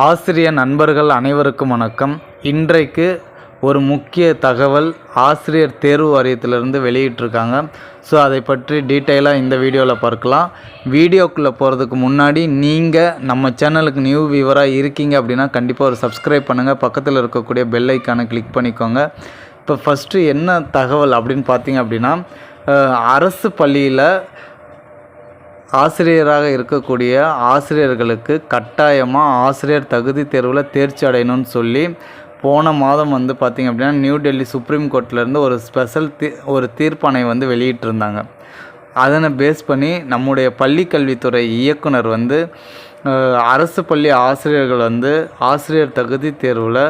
ஆசிரியர் நண்பர்கள் அனைவருக்கும் வணக்கம். இன்றைக்கு ஒரு முக்கிய தகவல் ஆசிரியர் தேர்வு வாரியத்திலிருந்து வெளியிட்டிருக்காங்க. ஸோ அதை பற்றி டீட்டெயிலாக இந்த வீடியோவில் பார்க்கலாம். வீடியோக்குள்ளே போகிறதுக்கு முன்னாடி நீங்கள் நம்ம சேனலுக்கு நியூ வியூவராக இருக்கீங்க அப்படின்னா கண்டிப்பாக ஒரு சப்ஸ்கிரைப் பண்ணுங்கள். பக்கத்தில் இருக்கக்கூடிய பெல் ஐக்கானை கிளிக் பண்ணிக்கோங்க. இப்போ ஃபஸ்ட்டு என்ன தகவல் அப்படின்னு பார்த்தீங்க அப்படின்னா, அரசு பள்ளியில் ஆசிரியராக இருக்கக்கூடிய ஆசிரியர்களுக்கு கட்டாயமாக ஆசிரியர் தகுதி தேர்வில் தேர்ச்சி அடையணும்னு சொல்லி போன மாதம் பார்த்திங்க அப்படின்னா நியூ டெல்லி சுப்ரீம் கோர்ட்லேருந்து ஒரு ஸ்பெஷல் தீர்ப்பாணை வெளியிட்டிருந்தாங்க. அதனை பேஸ் பண்ணி நம்முடைய பள்ளிக்கல்வித்துறை இயக்குனர் அரசு பள்ளி ஆசிரியர்கள் ஆசிரியர் தகுதி தேர்வில்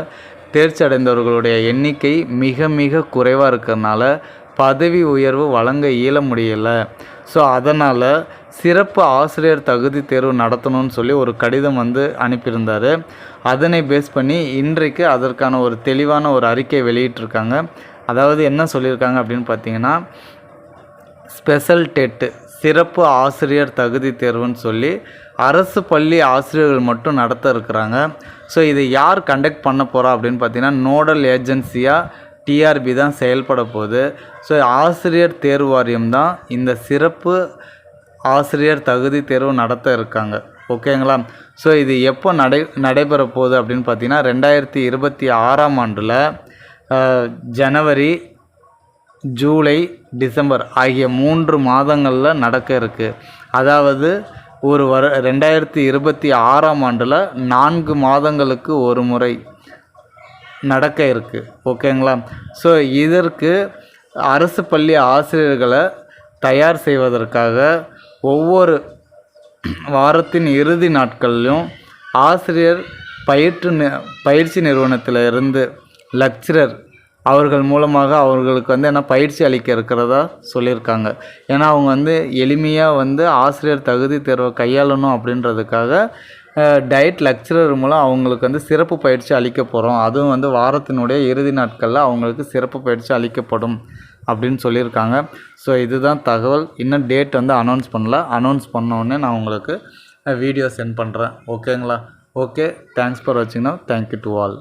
தேர்ச்சி அடைந்தவர்களுடைய எண்ணிக்கை மிக மிக குறைவாக இருக்கிறதுனால பதவி உயர்வு வழங்க இயல முடியலை. ஸோ அதனால் சிறப்பு ஆசிரியர் தகுதி தேர்வு நடத்தணும்னு சொல்லி ஒரு கடிதம் அனுப்பியிருந்தார். அதனை பேஸ் பண்ணி இன்றைக்கு அதற்கான ஒரு தெளிவான ஒரு அறிக்கை வெளியிட்டிருக்காங்க. அதாவது என்ன சொல்லியிருக்காங்க அப்படின்னு பார்த்தீங்கன்னா, ஸ்பெஷல் டெட்டு சிறப்பு ஆசிரியர் தகுதி தேர்வுன்னு சொல்லி அரசு பள்ளி ஆசிரியர்கள் மட்டும் நடத்த இருக்கிறாங்க. ஸோ இதை யார் கண்டக்ட் பண்ண போகிறா அப்படின்னு பார்த்தீங்கன்னா, நோடல் ஏஜென்சியாக டிஆர்பி தான் செயல்பட போகுது. ஸோ ஆசிரியர் தேர்வு வாரியம் தான் இந்த சிறப்பு ஆசிரியர் தகுதி தேர்வு நடத்த இருக்காங்க. ஓகேங்களா? ஸோ இது எப்போ நடைபெற போகுது அப்படின்னு பார்த்தீங்கன்னா, 2026ஆம் ஆண்டில் ஜனவரி, ஜூலை, டிசம்பர் ஆகிய 3 மாதங்களில் நடக்க இருக்குது. அதாவது 2026ஆம் ஆண்டில் 4 மாதங்களுக்கு ஒரு முறை நடக்க இருக்குது. ஓகேங்களா? ஸோ இதற்கு அரசு பள்ளி ஆசிரியர்களை தயார் செய்வதற்காக ஒவ்வொரு வாரத்தின் இறுதி நாட்களிலும் ஆசிரியர் பயிற்சி நிறுவனத்தில் இருந்து லெக்சரர் அவர்கள் மூலமாக அவர்களுக்கு பயிற்சி அளிக்க இருக்கிறதா சொல்லியிருக்காங்க. ஏன்னா அவங்க எளிமையாக ஆசிரியர் தகுதி தேர்வை கையாளணும் அப்படின்றதுக்காக டயட் லெக்சரர் மூலம் அவங்களுக்கு சிறப்பு பயிற்சி அளிக்க போகிறோம். அதுவும் வாரத்தினுடைய இறுதி நாட்களில் அவங்களுக்கு சிறப்பு பயிற்சி அளிக்கப்படும் அப்படின்னு சொல்லியிருக்காங்க. ஸோ இதுதான் தகவல். இன்னும் டேட் அனௌன்ஸ் பண்ணல. அனௌன்ஸ் பண்ணோடனே நான் உங்களுக்கு வீடியோ சென்ட் பண்ணுறேன். ஓகேங்களா? ஓகே, தேங்க்ஸ் ஃபார் வாட்சிங். Now thank you to all.